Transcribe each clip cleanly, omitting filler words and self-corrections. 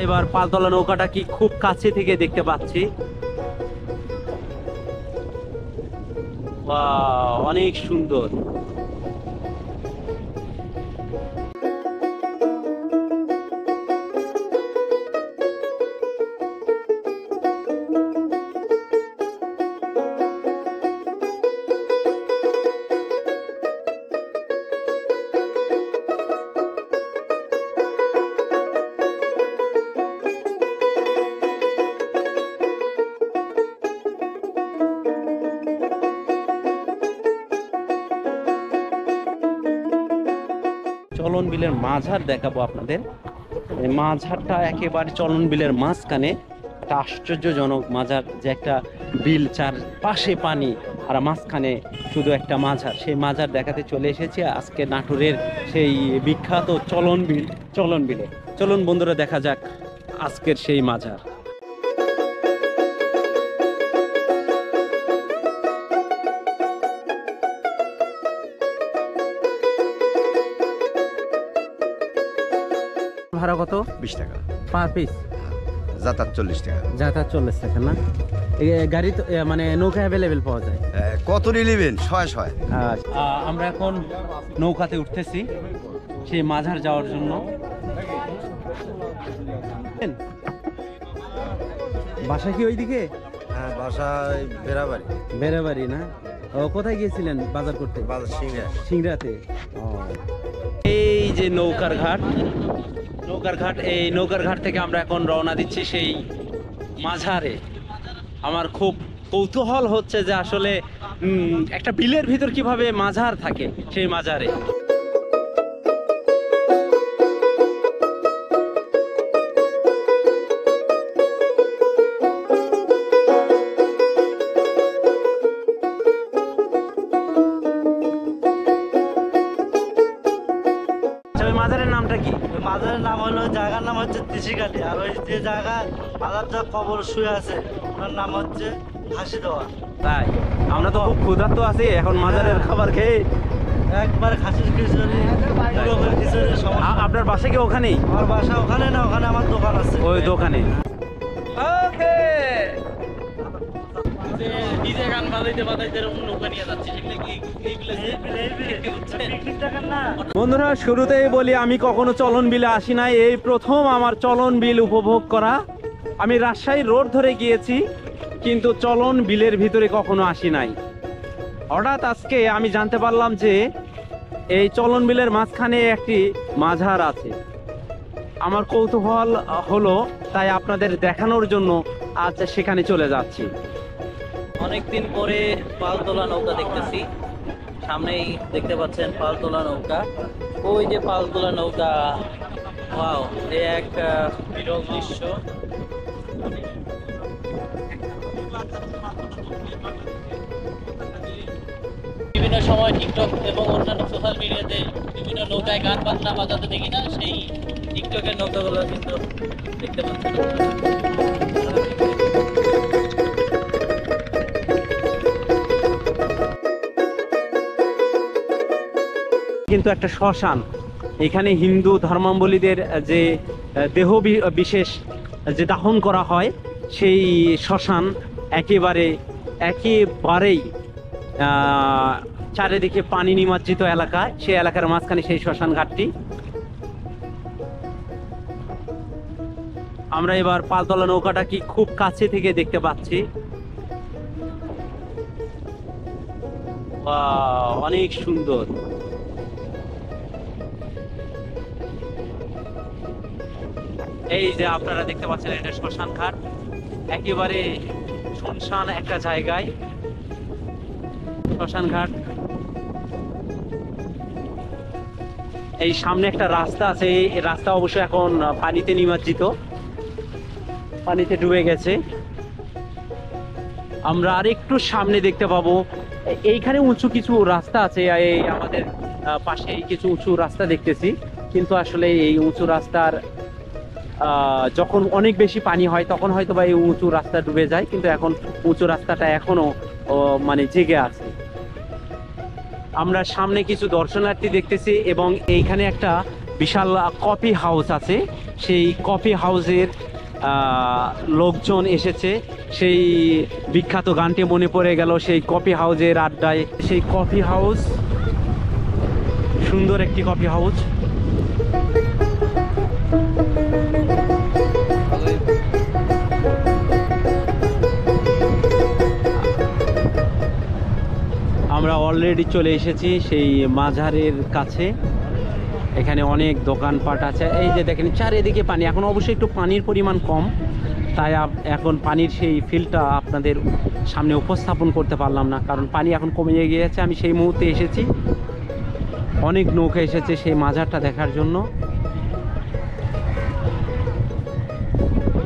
এবার পালতোলা নৌকাটা কি খুব কাছে থেকে দেখতে পাচ্ছি। ওয়াও, অনেক সুন্দর। চলন বিলের মাঝার দেখাবো আপনাদের। এই মাঝারটা একেবারে চলন বিলের মাঝখানে একটা আশ্চর্যজনক মাঝার, যে একটা বিল, চার পাশে পানি আর মাঝখানে শুধু একটা মাঝার। সেই মাঝার দেখাতে চলে এসেছি আজকে নাটোরের সেই বিখ্যাত চলন বিলে। চলুন বন্ধুরা, দেখা যাক আজকের সেই মাঝার। ভাড়া কত? 20 টাকা পার পিস। যাতায়াত 40 টাকা। যাতায়াত 40 টাকা না? গাড়ি তো মানে নৌকা অ্যাভেলেবেল পাওয়া যায়? কত নিলেন? 600। আমরা এখন নৌকাতে উঠতেছি সেই মাঝার যাওয়ার জন্য। বাসা কি ওইদিকে? হ্যাঁ, বাসায় বেড়াবাড়ি। বেড়াবাড়ি না? ও, কোথায় গিয়েছিলেন বাজার করতে? বাজার সিংড়াতে। এই যে নৌকার ঘাট, এই নৌকার ঘাট থেকে আমরা এখন রওনা দিচ্ছি সেই মাঝারে। আমার খুব কৌতূহল হচ্ছে যে আসলে একটা বিলের ভিতর কিভাবে মাঝার থাকে সেই মাঝারে। মাজারের নামটা কি? মাজারের নাম হলো, জায়গার নাম হচ্ছে তিসিকাটি। আর ওই যে জায়গা মাজারটা কবর শুয়ে আছে ওনার নাম হচ্ছে হাসি দেওয়া। তাই আমরা তো খুব ক্ষুধার্ত আছি এখন মাজারের খাবার খেয়ে। একবার খাসির খিচুড়ি, মোরগের খিচুড়ি। আপনার বাসা কি ওখানেই? আমার বাসা ওখানে না, ওখানে আমার দোকান আছে ওই দোকানে। ওকে, গান বাজাইতে বাজাইতে নৌকা নিয়ে যাচ্ছে। বন্ধুরা, শুরুতেই বলি আমি কখনো চলন বিলে আসি নাই, এই প্রথম আমার চলন বিল উপভোগ করা। আমি রাজশাহী রোড ধরে গিয়েছি কিন্তু চলন বিলের ভিতরে কখনো আসি নাই। হঠাৎ আজকে আমি জানতে পারলাম যে এই চলন বিলের মাঝখানে একটি মাঝার আছে। আমার কৌতূহল হলো, তাই আপনাদের দেখানোর জন্য আজ সেখানে চলে যাচ্ছি। অনেকদিন পরে পালতোলা নৌকা দেখতেছি। সামনেই দেখতে পাচ্ছেন পালতোলা নৌকা। ওই যে পালতোলা নৌকা, ওয়াও, এই এক বিরল দৃশ্য। বিভিন্ন সময় টিকটক এবং অন্যান্য সোশ্যাল মিডিয়াতে বিভিন্ন নৌকায় গান বাজনা বাজাতে দেখি না, সেই টিকটকের নৌকাগুলো কিন্তু দেখতে পাচ্ছেন। কিন্তু একটা শ্মশান, এখানে হিন্দু ধর্মাবলম্বীদের যে দেহ বিশেষ যে দাহন করা হয় সেই শ্মশান একেবারেই চারিদিকে পানি নিমজ্জিত এলাকা, সেই এলাকার মাঝখানে সেই শ্মশান ঘাটটি। আমরা এবার পালতোলা নৌকাটা কি খুব কাছে থেকে দেখতে পাচ্ছি। অনেক সুন্দর। এই যে আপনারা দেখতে পাচ্ছেন, এটা শ্মশান ঘাট, একেবারে শুনশান একটা জায়গায় শ্মশান ঘাট। এই সামনে একটা রাস্তা আছে, এই রাস্তা অবশ্য এখন পানিতে নিমজ্জিত, পানিতে ডুবে গেছে। আমরা আর একটু সামনে দেখতে পাবো এইখানে উঁচু কিছু রাস্তা আছে। এই আমাদের পাশে কিছু উঁচু রাস্তা দেখতেছি, কিন্তু আসলে এই উঁচু রাস্তার যখন অনেক বেশি পানি হয় তখন হয়তো বা এই উঁচু রাস্তা ডুবে যায়, কিন্তু এখন উঁচু রাস্তাটা এখনো মানে জেগে আছে। আমরা সামনে কিছু দর্শনার্থী দেখতেছি এবং এইখানে একটা বিশাল কফি হাউস আছে, সেই কফি হাউসের লোকজন এসেছে। সেই বিখ্যাত গানটি মনে পড়ে গেল, সেই কফি হাউসের আড্ডায়। সেই কফি হাউস, সুন্দর একটি কফি হাউস। আমরা অলরেডি চলে এসেছি সেই মাজারের কাছে। এখানে অনেক দোকানপাট আছে। এই যে দেখেন চারিদিকে পানি। এখন অবশ্যই একটু পানির পরিমাণ কম, তাই এখন পানির সেই ফিলটা আপনাদের সামনে উপস্থাপন করতে পারলাম না, কারণ পানি এখন কমে গিয়েছে। আমি সেই মুহূর্তে এসেছি, অনেক নৌকা এসেছে সেই মাজারটা দেখার জন্য।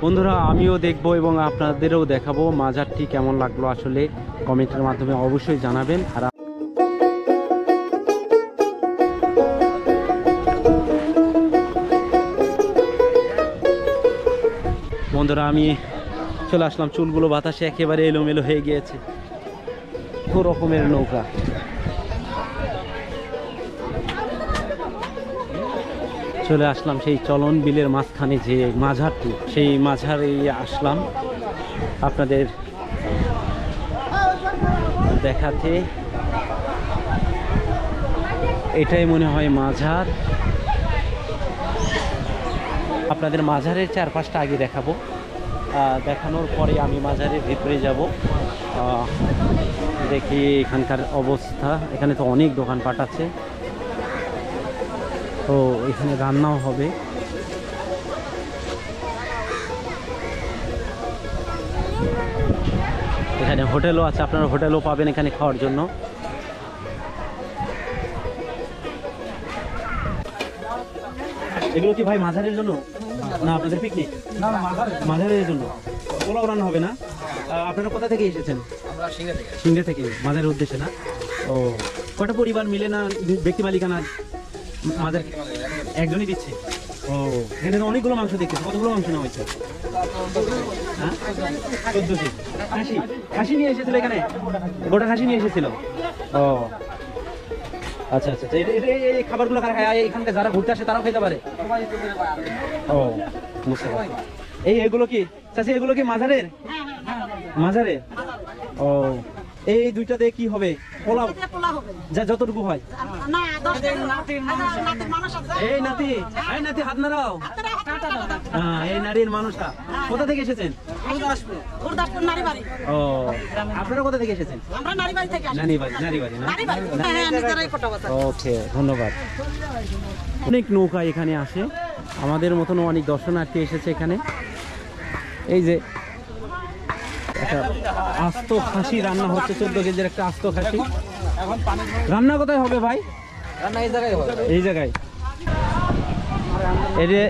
বন্ধুরা, আমিও দেখবো এবং আপনাদেরও দেখাবো মাজারটি কেমন লাগলো। আসলে কমেন্টের মাধ্যমে অবশ্যই জানাবেন। আর বন্ধুরা, আমি চলে আসলাম। চুলগুলো বাতাসে একেবারে এলোমেলো হয়ে গিয়েছে। কত রকমের নৌকা। চলে আসলাম সেই চলন বিলের মাঝখানে যে মাঝারটি, সেই মাঝারে আসলাম আপনাদের দেখাতে। এটাই মনে হয় মাঝার। আপনাদের মাঝারের চারপাশটা আগে দেখাবো, দেখানোর পরে আমি মাঝারের ভিতরে যাব। দেখি এখানকার অবস্থা। এখানে তো অনেক দোকানপাট আছে। তো এখানে রান্নাও হবে। এখানে হোটেলও আছে, আপনারা হোটেলও পাবেন এখানে খাওয়ার জন্য। এগুলো কি ভাই মাঝারের জন্য না আপনাদের পিকনিক? না, মাঝারের জন্য পোলাও রান্না হবে না? আপনারা কোথা থেকে এসেছেন? আমরা সিংড়া থেকে মাঝারের উদ্দেশ্যে না? ও, কটা পরিবার মিলে না ব্যক্তি মালিকানা? মাঝার একজনই দিচ্ছে। ও, এখানে তো অনেকগুলো মাংস দেখতেছি। কতগুলো মাংস নেওয়া হয়েছে? 14 কেজি। খাসি নিয়ে এসেছিল এখানে? গোটা খাসি নিয়ে এসেছিল? ও আচ্ছা আচ্ছা। এই খাবারগুলো কারা খায়? এখানকার যারা ঘুরতে আসে তারাও খেতে পারে? ও, বুঝতে পারছি। এগুলো কি চাচি, এগুলো কি মাঝারের? মাঝারে? ও, এই দুইটা দিয়ে কি হবে? পোলাও যা যতটুকু হয়। এই নাতি, এই নাতি হাত নাড়াও। হ্যাঁ, এই নারীর মানুষটা কোথা থেকে এসেছেন? ও, আপনারা কোথা থেকে এসেছেন? নারীবাড়ি না? ওকে, ধন্যবাদ। অনেক নৌকা এখানে আসে, আমাদের মতন অনেক দর্শনার্থী এসেছে এখানে। এই যে একটা আস্ত খাসি রান্না হচ্ছে, 14 কেজির একটা আস্ত খাসি। রান্না কোথায় হবে ভাই? রান্না এই জায়গায় হবে। এই জায়গায়। এই যে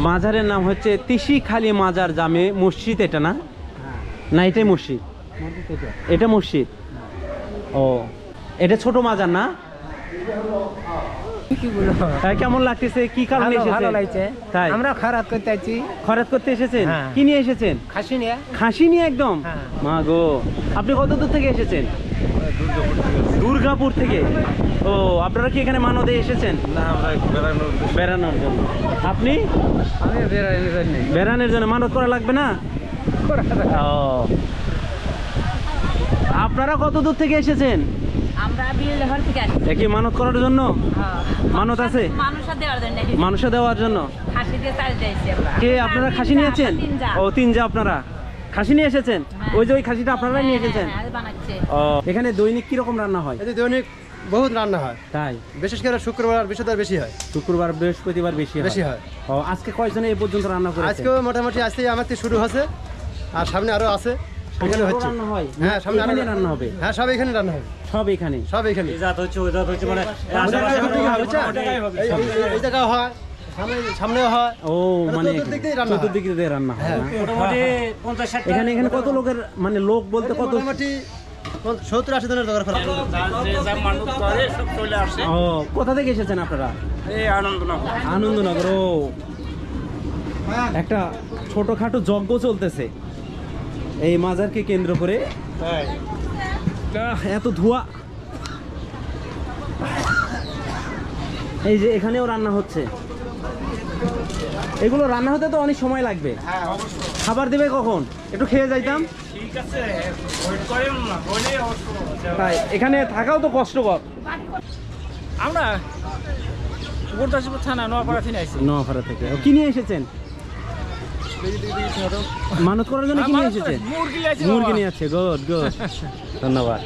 মাজারের নাম হচ্ছে তিসিখালী মাজার জামে মসজিদ, এটা না? না, এটাই মসজিদ। এটা মসজিদ। ও, এটা ছোট মাজার না? কেমন লাগতেছে? কি কারণে এসেছেন? তাই আমরা খরাত করতে আছি। খরাত করতে এসেছেন? হ্যাঁ। কি নিয়ে এসেছেন? খাসি নিয়ে। খাসি নিয়ে একদম? হ্যাঁ। মা গো, আপনি কত দূর থেকে এসেছেন? দুর্গাপুর থেকে। ও, আপনারা কি এখানে মানদে এসেছেন? না, আমরা বেড়ানোর জন্য। আপনি? আমি বেড়ানোর জন্য। মানত করা লাগবে না? ও, আপনারা কত দূর থেকে এসেছেন? আমরা বিলহর থেকে আসি। কি মানত করার জন্য? হ্যাঁ। মানত আছে? মানুষে দেওয়ার জন্য। মানুষে দেওয়ার জন্য। খাসি দিয়ে চাল দিয়েছি আমরা। কে আপনারা খাসি নিয়েছেন? ও, 3 যা আপনারা খাসি নিয়ে এসেছেন? ওই যে ওই খাসিটা আপনারাই নিয়ে এসেছেন? হ্যাঁ, বানাচ্ছে। ও, এখানে দৈনিক কি রকম রান্না হয়? এতে দৈনিক বহুত রান্না হয়, তাই বিশেষ করে শুক্রবার আর বৃহস্পতিবার বেশি হয়। শুক্রবার বৃহস্পতিবার বেশি হয়। ও, আজকে কয়জনে এই পর্যন্ত রান্না করেছেন? আজকেও মোটামুটি আজ থেকে আমার থেকে শুরু হচ্ছে, আর সামনে আরো আছে, এখানে আরো হচ্ছে। রান্না হয়? হ্যাঁ, সামনে আরো এখানে রান্না হবে? হ্যাঁ, সব এখানে রান্না হবে, সব এখানে? সব এখানে। এই জায়গা হয়, সামনেও হয়। ও, মানে চতুর্দিক দিয়ে রান্না হয়। চতুর্দিক দিয়ে রান্না হয় না? এখানে কত লোকের, মানে লোক বলতে কত? মোটামুটি 70-80 জনের জোগাড় করা। ও, কোথা থেকে এসেছেন আপনারা? আনন্দনগর। ও, একটা ছোটখাটো যজ্ঞ চলতেছে এই মাজারকে কেন্দ্র করে। এত ধোঁয়া। এই যে এখানেও রান্না হচ্ছে। এগুলো রান্না হতে তো অনেক সময় লাগবে। খাবার দেবে কখন? একটু খেয়ে যাইতাম। তাই এখানে থাকাও তো কষ্টকর। আমরা গুরদাসপুর থানা নোয়াপাড়া থেকে আইছি। নোয়াপাড়া থেকে কি নিয়ে এসেছেন? মানত করার জন্য কি নিয়ে এসেছেন? মুরগি নিয়ে আছে। গুড গুড, ধন্যবাদ।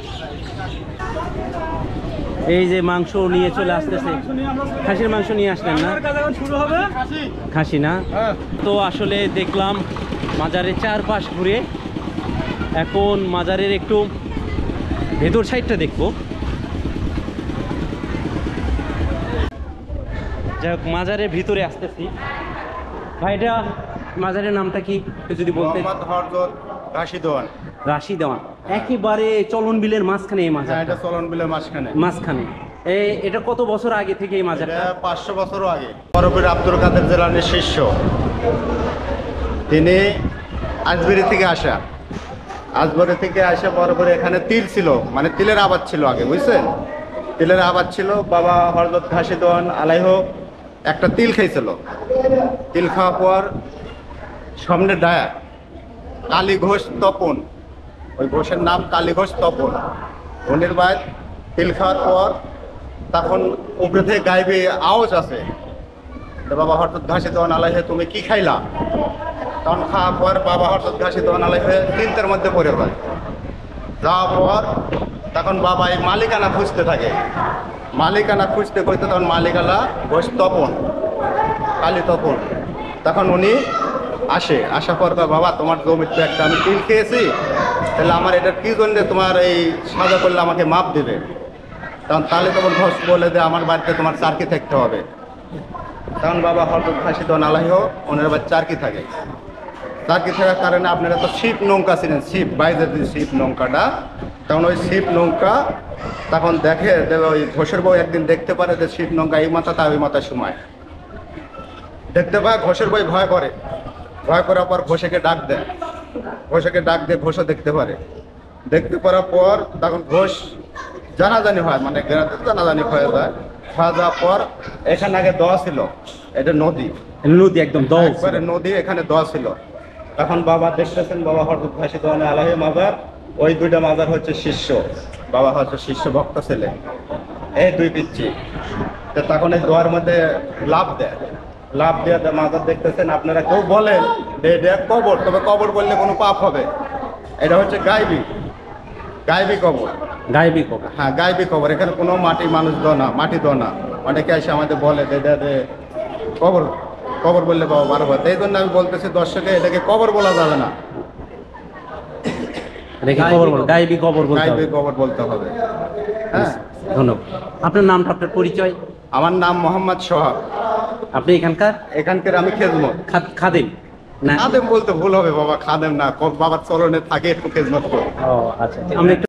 এই যে মাংস নিয়ে চলে আসতেছে। খাসির মাংস নিয়ে আসলেন না? শুরু হবে খাসি না? তো আসলে দেখলাম মাজারের চারপাশ ঘুরে, এখন মাজারের একটু ভেতর সাইডটা দেখবো। যাই হোক, মাজারের ভিতরে আসতেছি। ভাই, এটা মাজারের নামটা কি একটু যদি বলতে? ঘাসি দোয়ান। রাশি দেওয়ান। একেবারে চলন বিলের মাঝখানে এই মাজার। এটা চলন বিলের মাঝখানে। মাঝখানে এটা কত বছর আগে থেকে এই মাজারটা? 500 বছরও আগে। বরফের আব্দুল কাদের জেলানির শিষ্য, তিনি আজমেরি থেকে আসা। আজমেরি থেকে আসা বরফের এখানে তিল ছিল, মানে তিলের আবাদ ছিল আগে, বুঝছেন? তিলের আবাদ ছিল। বাবা হযরত ঘাসি দোয়ান আলাইহ একটা তিল খেয়েছিল। তিল খাওয়ার পর সামনে ডায়া কালী ঘোষ তপন, ওই ঘোষের নাম কালী ঘোষ তপন। উনির বাদ তিল খাওয়ার পর তখন উপরে থেকে গাইবে আওয়াজ আছে, তো বাবা হযরত ঘাসি দোয়ান আলাইহে তুমি কি খাইলা? তখন খাওয়ার পর বাবা হযরত ঘাসি দোয়ান আলাইহে চিন্তার মধ্যে পড়ে যায়। যাওয়ার পর তখন বাবা এই মালিকানা খুঁজতে থাকে। মালিকানা খুঁজতে খুঁজতে তখন মালিকানা ঘোষ তপন, কালী তপন, তখন উনি আসার পর বাবা তোমার জমিতে একটা আমি তিল খেয়েছি, তাহলে আমার এটা কি জন্য তোমার এই সাজা করলে আমাকে মাপ দেবে? তখন তাহলে তখন ঘোষ বলে যে আমার বাড়িতে তোমার চারকি থাকতে হবে। তখন বাবা হযরত ঘাসি দোয়ান আলাইহ ওনার বাড়ি চারকি থাকে। চারকি থাকার কারণে আপনারা তো শিপ নৌকা ছিলেন, শিপ বাইরের যে শিপ নৌকাটা, তখন ওই শিপ নৌকা তখন দেখে যে ওই ঘোষের বউ একদিন দেখতে পারে যে শিপ নৌকা এই মাথা তা ওই মাথায় সময় দেখতে পায়। ঘোষের বই ভয় করে, ভয় করার পর ঘোষেকে ডাক দেয়। ঘোষেকে ডাক দিয়ে ঘোষও দেখতে পারে। দেখতে পারার পর তখন ঘোষ জানাজানি হয়, মানে গ্রামে জানাজানি হয়ে যায়। হয়ে যাওয়ার পর এখানে আগে দোয়া ছিল, এটা নদী, নদী একদম একবারে নদী, এখানে দোয়া ছিল। তখন বাবা দেখতেছেন বাবা হযরত ঘাসি দোয়ান আলাইহি মাজার, ওই দুইটা মাজার হচ্ছে শিষ্য, বাবা হচ্ছে শিষ্য ভক্ত ছেলে, এই দুই পিচ্ছি। তো তখন এই দোয়ার মধ্যে লাভ দেয়, লাভ দিয়ে মাজার দেখতেছেন। আপনারা কেউ বলেন যে এটা কবর, তবে কবর বললে কোনো পাপ হবে। এটা হচ্ছে গাইবি, গাইবি কবর। গায়েবী কবর। হ্যাঁ, গাইবি কবর। এখানে কোনো মাটি মানুষ দো না, মাটি দো না। অনেকে এসে আমাদের বলে যে কবর, কবর বললে বাবা বারো হয়। এই জন্য আমি বলতেছি দর্শকে এটাকে কবর বলা যাবে না, গায়েবী কবর বলতে গাইবি হবে। কবর বলতে হবে। হ্যাঁ, ধন্যবাদ। আপনার নামটা, আপনার পরিচয়? আমার নাম মোহাম্মদ সোহাগ। আপনি এখানকার? এখানকার আমি খেজমত। খাদেম না? খাদেম বলতে ভুল হবে বাবা, খাদেম না, বাবার চরণে থাকে একটু খেজমত করে। ও আচ্ছা, আমরা একটু